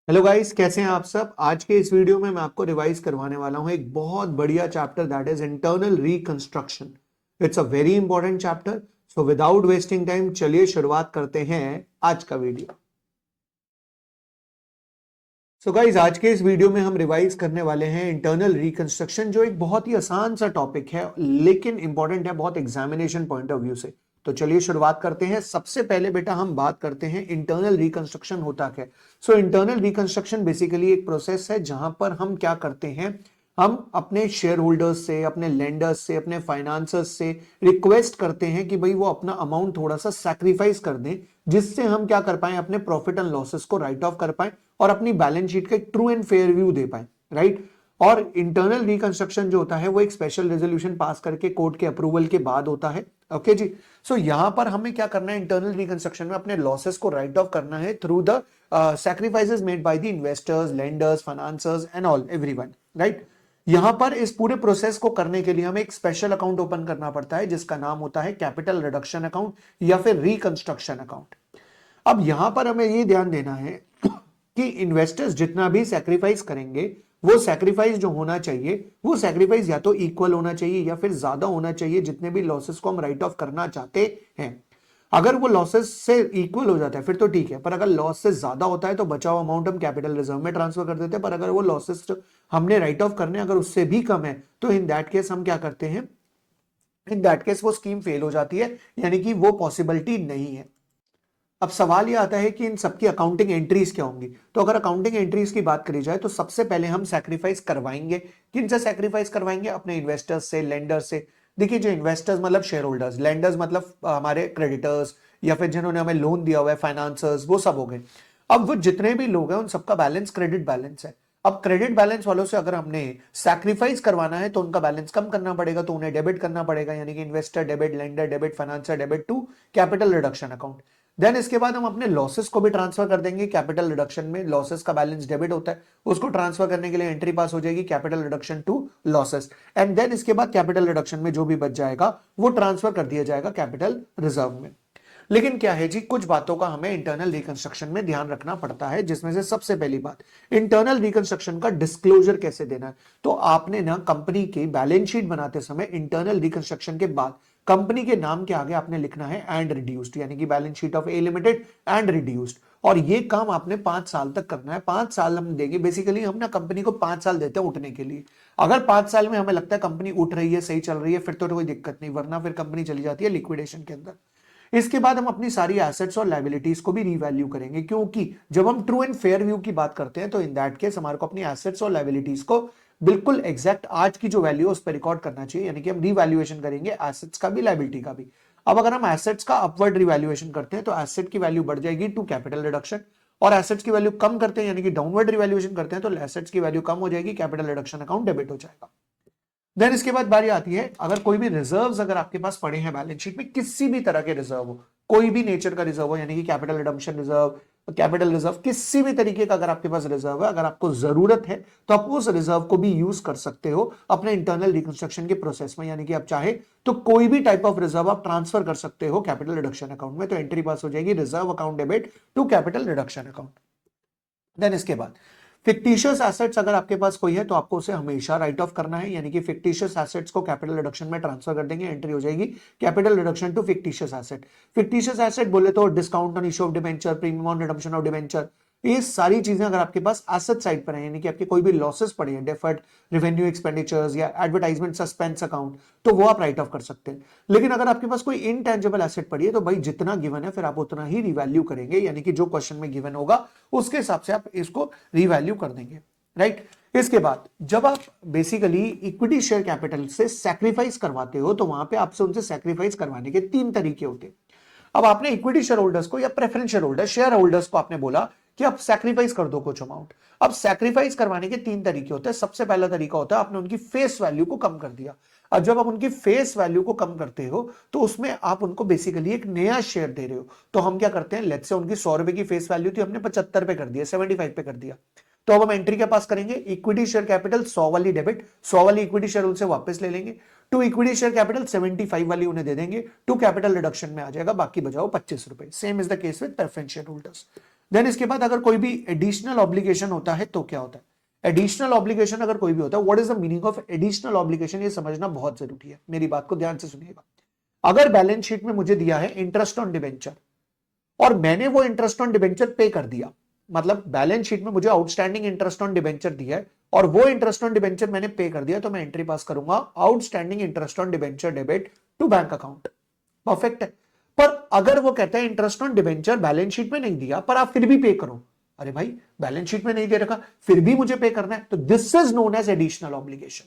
Hello guys, कैसे हैं आप सब। आज के इस वीडियो में मैं आपको रिवाइज करवाने वाला हूं एक बहुत बढ़िया chapter, that is internal reconstruction. It's a very important chapter. So without wasting time चलिए शुरुआत करते हैं आज का वीडियो। सो गाइस, आज के इस वीडियो में हम रिवाइज करने वाले हैं इंटरनल रिकंस्ट्रक्शन, जो एक बहुत ही आसान सा टॉपिक है लेकिन इंपॉर्टेंट है बहुत एग्जामिनेशन पॉइंट ऑफ व्यू से। तो चलिए शुरुआत करते हैं। सबसे पहले बेटा हम बात करते हैं इंटरनल रिकंस्ट्रक्शन होता क्या है। सो इंटरनल रिकंस्ट्रक्शन बेसिकली एक प्रोसेस है जहां पर हम क्या करते हैं, हम अपने शेयर होल्डर्स से, अपने लेंडर्स से, अपने फाइनेंसर्स से रिक्वेस्ट करते हैं कि भाई वो अपना अमाउंट थोड़ा सा सैक्रिफाइस कर दें, जिससे हम क्या कर पाए, अपने प्रॉफिट एंड लॉसेस को राइट ऑफ कर पाए और अपनी बैलेंस शीट का एक ट्रू एंड फेयर व्यू दे पाए, राइट। और इंटरनल रिकंस्ट्रक्शन जो होता है वो एक स्पेशल रेजोल्यूशन पास करके कोर्ट के अप्रूवल के बाद होता है। ओके जी। सो यहां पर हमें क्या करना है, इंटरनल रिकंस्ट्रक्शन में अपने लॉसेस को राइट ऑफ करना है through the sacrifices made by the investors, lenders, financiers and all everyone, right। यहां पर इस पूरे प्रोसेस को करने के लिए हमें एक स्पेशल अकाउंट ओपन करना पड़ता है जिसका नाम होता है कैपिटल रिडक्शन अकाउंट या फिर रिकंस्ट्रक्शन अकाउंट। अब यहां पर हमें यह ध्यान देना है कि इन्वेस्टर्स जितना भी सैक्रिफाइस करेंगे, वो सैक्रिफाइस जो होना चाहिए, वो सैक्रिफाइस या तो इक्वल होना चाहिए या फिर ज्यादा होना चाहिए जितने भी लॉसेस को हम राइट ऑफ करना चाहते हैं। अगर वो लॉसेस से इक्वल हो जाता है फिर तो ठीक है, पर अगर लॉस से ज्यादा होता है तो बचाव अमाउंट हम कैपिटल रिजर्व में ट्रांसफर कर देते हैं। पर अगर वो लॉसेस हमने राइट ऑफ करने अगर उससे भी कम है तो इन दैट केस हम क्या करते हैं, इन दैट केस वो स्कीम फेल हो जाती है, यानी कि वो पॉसिबिलिटी नहीं है। अब सवाल ये आता है कि इन सबकी अकाउंटिंग एंट्रीज क्या होंगी। तो अगर अकाउंटिंग एंट्रीज की बात करी जाए तो सबसे पहले हम सैक्रिफाइस करवाएंगे। किन से सैक्रिफाइस करवाएंगे? अपने इन्वेस्टर्स से, लेंडर्स से। देखिए, जो इन्वेस्टर्स मतलब शेयर होल्डर्स, लेंडर्स मतलब हमारे क्रेडिटर्स या फिर जिन्होंने हमें लोन दिया हुआ है, फाइनेंसर्स, वो सब हो गए। अब वो जितने भी लोग हैं उन सबका बैलेंस क्रेडिट बैलेंस है। अब क्रेडिट बैलेंस वालों से अगर हमने सैक्रिफाइस करवाना है तो उनका बैलेंस कम करना पड़ेगा, तो उन्हें डेबिट करना पड़ेगा, यानी कि investor debit, lender debit, financer debit to capital reduction account. Then इसके बाद हम अपने लॉसेस को भी ट्रांसफर कर देंगे कैपिटल रिडक्शन में। लॉसेस का बैलेंस डेबिट होता है, उसको ट्रांसफर करने के लिए एंट्री पास हो जाएगी capital reduction to losses. And then इसके बाद कैपिटल रिडक्शन में जो भी बच जाएगा वो ट्रांसफर कर दिया जाएगा कैपिटल रिजर्व में। लेकिन क्या है जी, कुछ बातों का हमें इंटरनल रिकंस्ट्रक्शन में ध्यान रखना पड़ता है, जिसमें से सबसे पहली बात, इंटरनल रिकंस्ट्रक्शन का डिस्क्लोजर कैसे देना है। तो आपने ना कंपनी की बैलेंस शीट बनाते समय इंटरनल रिकंस्ट्रक्शन के बाद कंपनी के नाम के आगे आपने लिखना है एंड रिड्यूस्ड, यानी कि balance sheet of A limited and reduced. और ये काम आपने 5 साल तक करना है। 5 साल हम देंगे, बेसिकली हम ना कंपनी को 5 साल देते हैं उठने के लिए। अगर 5 साल में हमें लगता है कंपनी उठ रही है, सही चल रही है, फिर तो कोई दिक्कत नहीं, वरना फिर कंपनी चली जाती है लिक्विडेशन के अंदर। इसके बाद हम अपनी सारी एसेट्स और लायबिलिटीज को भी रीवैल्यू करेंगे, क्योंकि जब हम ट्रू एंड फेयर व्यू की बात करते हैं तो इन दैट केस हमारे को अपनी एसेट्स और लायबिलिटीज को बिल्कुल एग्जैक्ट आज की जो वैल्यू है उस पर रिकॉर्ड करना चाहिए, यानी कि हम रीवैल्यूएशन करेंगे एसेट्स का भी, लायबिलिटी का भी। अब अगर हम एसेट्स का अपवर्ड रिवैल्यूएशन करते हैं तो एसेट की वैल्यू बढ़ जाएगी टू कैपिटल रिडक्शन, और एसेट्स की वैल्यू कम करते हैं यानी कि डाउनवर्ड रिवैल्यूएशन करते हैं तो एसेट्स की वैल्यू कम हो जाएगी, कैपिटल रिडक्शन अकाउंट डेबिट हो जाएगा। देन इसके बाद बारी आती है, अगर कोई भी रिजर्व्स अगर आपके पास पड़े हैं बैलेंस शीट में, किसी भी तरह के रिजर्व हो, कोई भी नेचर का रिजर्व हो, यानी कि capital redemption reserve, capital reserve, किसी भी तरीके का अगर आपके पास रिजर्व है, अगर आपको जरूरत है तो आप उस रिजर्व को भी यूज कर सकते हो अपने इंटरनल रिकंस्ट्रक्शन के प्रोसेस में। यानी कि आप चाहे तो कोई भी टाइप ऑफ रिजर्व आप ट्रांसफर कर सकते हो कैपिटल रिडक्शन अकाउंट में। तो एंट्री पास हो जाएगी reserve account debit to capital reduction account. Then इसके बाद फिक्टिशियस एसेट्स अगर आपके पास कोई है तो आपको उसे हमेशा राइट ऑफ करना है, यानी कि फिक्टिशियस एसेट्स को कैपिटल रिडक्शन में ट्रांसफर कर देंगे, एंट्री हो जाएगी capital reduction to fictitious asset. Fictitious asset बोले तो discount on issue of debenture, premium on redemption of debenture, ये सारी चीजें अगर आपके पास एसेट साइड पर है, यानी कि आपके कोई भी लॉसेस पड़े हैं, डेफर्ड रेवेन्यू एक्सपेंडिचर्स या एडवर्टाइजमेंट सस्पेंस अकाउंट, तो वो आप राइट ऑफ कर सकते हैं। लेकिन अगर आपके पास कोई इनटेंजिबल एसेट पड़ी है तो भाई जितना गिवन है फिर आप उतना ही रिवैल्यू करेंगे, यानी कि जो क्वेश्चन में गिवन होगा उसके हिसाब से आप इसको रिवैल्यू कर देंगे, राइट। इसके बाद जब आप बेसिकली इक्विटी शेयर कैपिटल से सैक्रिफाइस करवाते हो तो वहां पे आपसे उनसे सैक्रिफाइस करवाने के 3 तरीके होते हैं। अब आपने इक्विटी शेयर होल्डर्स को या प्रेफरेंस शेयर होल्डर्स को आपने बोला कि आप सैक्रिफाइस कर दो कुछ अमाउंट। अब सैक्रिफाइस करवाने के 3 तरीके होते हैं। सबसे पहला तरीका होता है आपने उनकी फेस वैल्यू को कम कर दिया। अब जब आप उनकी फेस वैल्यू को कम करते हो तो उसमें आप उनको बेसिकली एक नया शेयर दे रहे हो। तो हम क्या करते हैं, लेट्स से उनकी 100 रुपए की फेस वैल्यू थी, हमने 75 पे कर दिया, 75 पे कर दिया। तो अब हम एंट्री क्या पास करेंगे, इक्विटी शेयर कैपिटल 100 वाली डेबिट, 100 वाली इक्विटी शेयर उनसे वापस ले लेंगे, टू इक्विटी शेयर कैपिटल 75 वाली उन्हें दे देंगे, टू कैपिटल रिडक्शन में आ जाएगा, बाकी बचाओ 25 रुपए। Same is the case with preference shareholders. Then इसके बाद अगर कोई भी एडिशनल ऑब्लिगेशन होता है तो क्या होता है, एडिशनल ऑब्लिगेशन अगर कोई भी होता है, what is the meaning of additional obligation, ये समझना बहुत जरूरी है, मेरी बात को ध्यान से सुनिएगा। अगर बैलेंस शीट में मुझे दिया है इंटरेस्ट ऑन डिबेंचर और मैंने वो इंटरेस्ट ऑन डिबेंचर पे कर दिया, मतलब बैलेंस शीट में मुझे आउटस्टैंडिंग इंटरेस्ट ऑन डिबेंचर दिया है और वो इंटरेस्ट ऑन डिबेंचर मैंने पे कर दिया, तो मैं एंट्री पास करूंगा outstanding interest on debenture debit to bank account. Perfect है। पर अगर वो कहता है interest on debenture balance sheet में नहीं दिया पर आप फिर भी पे करो, अरे भाई बैलेंस शीट में नहीं दे रखा फिर भी मुझे पे करना है, तो this is known as additional obligation.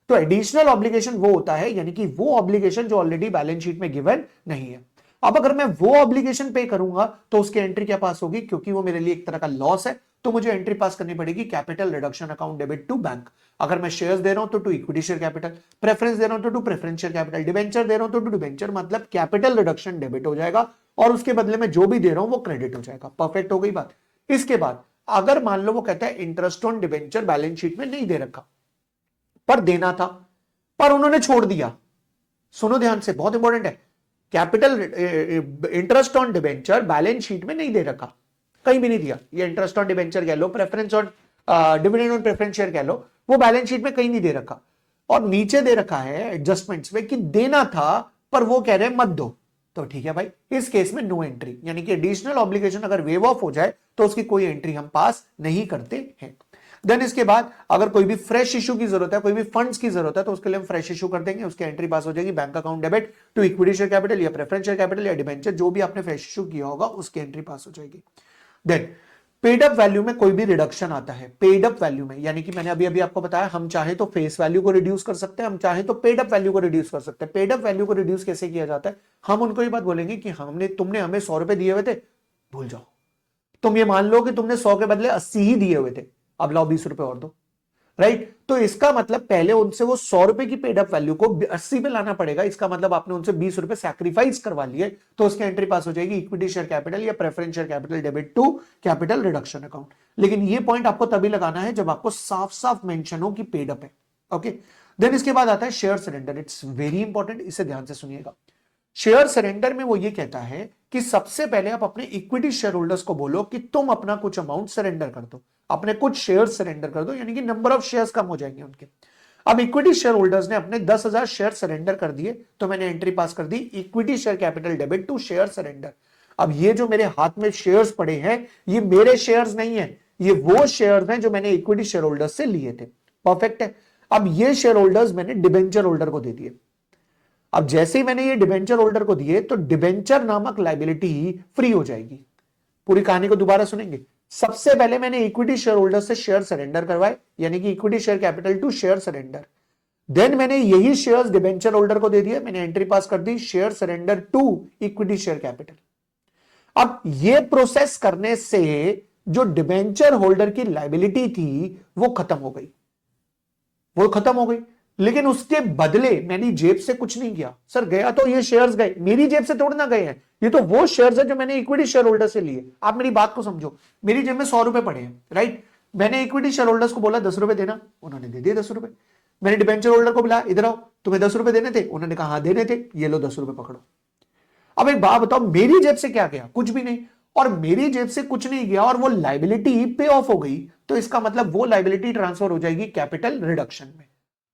तो एडिशनल ऑब्लिगेशन वो होता है यानी कि वो ऑब्लिगेशन जो ऑलरेडी बैलेंस शीट में गिवन नहीं है। अब अगर मैं वो ऑब्लिगेशन पे करूंगा तो उसकी एंट्री क्या पास होगी, क्योंकि वो मेरे लिए एक तरह का लॉस है, तो मुझे एंट्री पास करनी पड़ेगी capital reduction account debit to bank. अगर मैं शेयर्स दे रहा हूं तो to equity share capital, preference दे रहा हूं तो टू प्रेफरेंशियल कैपिटल, डिबेंचर दे रहा हूं तो टू डिबेंचर, मतलब कैपिटल रिडक्शन डेबिट हो जाएगा और उसके बदले में जो भी दे रहा हूं वो क्रेडिट हो जाएगा। परफेक्ट हो गई बात। इसके बाद अगर मान लो वो कहता है interest on debenture balance sheet में नहीं दे रखा पर देना था, पर उन्होंने छोड़ दिया, सुनो ध्यान से, बहुत इंपॉर्टेंट है, capital interest on debenture balance sheet में नहीं दे रखा, कहीं भी नहीं दिया, ये इंटरेस्ट ऑन डिबेंचर कह लो, preference on dividend on preference share कह लो, वो बैलेंस शीट में कहीं नहीं दे रखा और नीचे दे रखा है एडजस्टमेंट्स में कि देना था पर वो कह रहे हैं मत दो, तो ठीक है भाई, इस केस में नो एंट्री, यानी कि एडिशनल ऑब्लिगेशन अगर वेव ऑफ हो जाए तो उसकी कोई एंट्री हम पास नहीं करते हैं। देन इसके बाद अगर कोई भी फ्रेश इशू की जरूरत है, कोई भी फंड्स की जरूरत है, तो उसके लिए हम फ्रेश इशू कर देंगे, उसकी एंट्री पास हो जाएगी bank account debit to equity share capital या प्रेफरेंस शेयर कैपिटल या डिबेंचर, जो भी आपने फ्रेश इशू किया होगा उसकी एंट्री पास हो जाएगी। देन पेड अप वैल्यू में कोई भी रिडक्शन आता है, पेड अप वैल्यू में, यानी कि मैंने अभी अभी आपको बताया हम चाहे तो फेस वैल्यू को रिड्यूस कर सकते हैं, हम चाहे तो पेड अप वैल्यू को रिड्यूस कर सकते हैं। पेड अप वैल्यू को रिड्यूस कैसे किया जाता है, हम उनको ये बात बोलेंगे कि तुमने हमें 100 रुपए दिए हुए थे, भूल जाओ, तुम ये मान लो कि तुमने 100 के बदले 80 ही दिए हुए थे, अब लाओ 20 रुपए और दो, राइट। तो इसका मतलब पहले उनसे वो 100 रुपए की पेड अप वैल्यू को 80 पे लाना पड़ेगा, इसका मतलब आपने उनसे 20 रुपए सैक्रिफाइस करवा लिए, तो उसकी एंट्री पास हो जाएगी इक्विटी शेयर कैपिटल या preference share capital debit to capital reduction account. लेकिन ये पॉइंट आपको तभी लगाना है जब आपको साफ साफ मेंशन हो कि पेड अप है। ओके, देन इसके बाद आता है share surrender, it's very important, इसे ध्यान से सुनिएगा। शेयर सरेंडर में वो ये कहता है कि सबसे पहले आप अपने इक्विटी शेयर होल्डर्स को बोलो कि तुम अपना कुछ अमाउंट सरेंडर कर दो, अपने कुछ शेयर सरेंडर कर दो, यानी कि नंबर ऑफ शेयर्स कम हो जाएंगे उनके। अब इक्विटी शेयर होल्डर्स ने अपने 10,000 शेयर सरेंडर कर दिए, तो मैंने एंट्री पास कर दी equity share capital debit to share surrender. अब ये जो मेरे हाथ में शेयर्स पड़े हैं ये मेरे शेयर्स नहीं है, ये वो शेयर्स हैं जो मैंने इक्विटी शेयर होल्डर्स से लिए थे। परफेक्ट है। अब ये शेयर होल्डर्स मैंने डिबेंचर होल्डर को दे दिए। अब जैसे ही मैंने ये डिबेंचर होल्डर को दिए तो डिबेंचर नामक लायबिलिटी फ्री हो जाएगी। पूरी कहानी को दोबारा सुनेंगे। सबसे पहले मैंने इक्विटी शेयर होल्डर से शेयर सरेंडर करवाए, यानी कि equity share capital to share surrender. Then मैंने यही शेयर्स डिबेंचर होल्डर को दे दिए, मैंने एंट्री पास कर दी share surrender to equity share capital. अब ये प्रोसेस करने से जो डिबेंचर होल्डर की लायबिलिटी थी वो खत्म हो गई, वो खत्म हो गई, लेकिन उसके बदले मैंने जेब से कुछ नहीं किया। सर गया तो ये शेयर्स गए, मेरी जेब से थोड़ी ना गए हैं, ये तो वो शेयर्स है जो मैंने इक्विटी शेयर होल्डर से लिए। आप मेरी बात को समझो, मेरी जेब में 100 रुपए पड़े हैं, राइट। मैंने इक्विटी शेयर होल्डर्स को बोला 10 रुपए देना, उन्होंने दे दिए 10 रुपए। मैंने डिबेंचर होल्डर को बोला इधर आओ तुम्हें 10 रुपए देने थे, उन्होंने कहा हाँ देने थे, ये लो 10 रुपए पकड़ो। अब एक बात बताओ, मेरी जेब से क्या गया, कुछ भी नहीं, और मेरी जेब से कुछ नहीं गया और वो लायबिलिटी पे ऑफ हो गई, तो इसका मतलब वो लायबिलिटी ट्रांसफर हो जाएगी कैपिटल रिडक्शन में।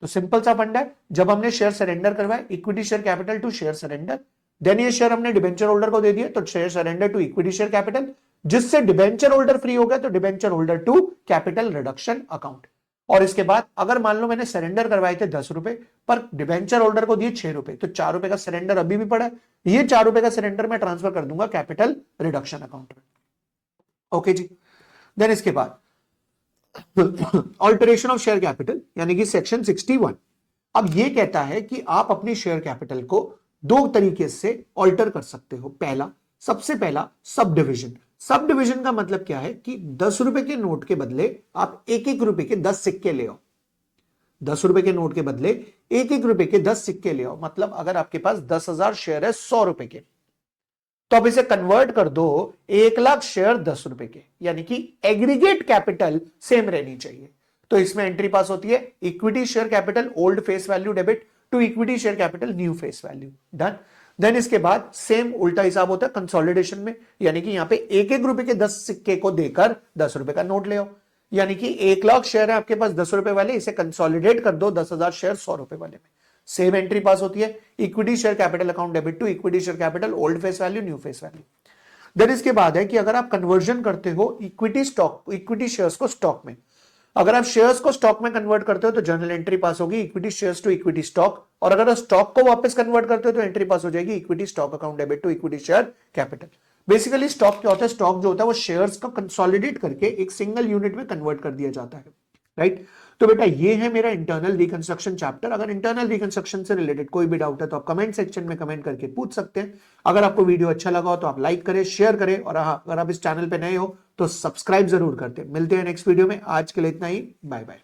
तो सिंपल सा फंडा है, जब हमने शेयर सरेंडर करवाए equity share capital to share surrender, then ये शेयर हमने डिबेंचर होल्डर को दे दिए, तो share surrender to equity share capital, जिससे डिबेंचर होल्डर फ्री हो गया, तो debenture holder to capital reduction account. और इसके बाद अगर मान लो मैंने सरेंडर करवाए थे 10 रुपए पर डिबेंचर होल्डर को दिए 6 रुपए, तो 4 रुपए का सरेंडर अभी भी पड़ा है, ये 4 रुपए का सरेंडर मैं ट्रांसफर कर दूंगा कैपिटल रिडक्शन अकाउंट में। ओके जी। देन इसके बाद ऑल्टरेशन ऑफ शेयर कैपिटल, यानी कि सेक्शन 61। अब ये कहता है कि आप अपनी शेयर कैपिटल को दो तरीके से ऑल्टर कर सकते हो। सबसे पहला सब डिविजन। सब डिविजन का मतलब क्या है कि 10 रुपए के नोट के बदले आप 1-1 रुपए के 10 सिक्के ले आओ। 10 रुपए के नोट के बदले 1-1 रुपए के 10 सिक्के ले आओ। मतलब अगर आपके पास 10,000 शेयर है 100 रुपए के, तो अब इसे कन्वर्ट कर दो 1 लाख शेयर 10 रुपए के, यानी कि एग्रीगेट कैपिटल सेम रहनी चाहिए। तो इसमें एंट्री पास होती है equity share capital old face value debit to equity share capital new face value. Done. Then इसके बाद सेम उल्टा हिसाब होता है कंसोलिडेशन में, यानी कि यहां पे एक एक रुपए के 10 सिक्के को देकर 10 रुपए का नोट ले आओ, यानी कि 1 लाख शेयर है आपके पास 10 रुपए वाले, इसे कंसोलिडेट कर दो 10,000 शेयर 100 रुपए वाले में। सेम एंट्री पास होती है, equity share capital account debit to equity share capital, old face value new face value. Then इसके बाद है कि अगर आप कन्वर्जन करते हो इक्विटी स्टॉक, इक्विटी शेयर्स को स्टॉक में, अगर आप शेयर्स को स्टॉक में कन्वर्ट करते हो तो जर्नल एंट्री पास होगी equity shares to equity stock, और अगर आप स्टॉक को वापस कन्वर्ट करते हो तो एंट्री पास हो जाएगी equity stock account debit to equity share capital. Basically stock क्या होता है, स्टॉक जो होता है वो शेयर्स को कंसोलिडेट करके एक सिंगल यूनिट में कन्वर्ट कर दिया जाता है, राइट। तो बेटा ये है मेरा इंटरनल रिकंस्ट्रक्शन चैप्टर। अगर इंटरनल रिकंस्ट्रक्शन से रिलेटेड कोई भी डाउट है तो आप कमेंट सेक्शन में कमेंट करके पूछ सकते हैं। अगर आपको वीडियो अच्छा लगा हो तो आप लाइक करें, शेयर करें, और अगर आप इस चैनल पे नए हो तो सब्सक्राइब जरूर करते हैं। मिलते हैं नेक्स्ट वीडियो में, आज के लिए इतना ही, बाय बाय।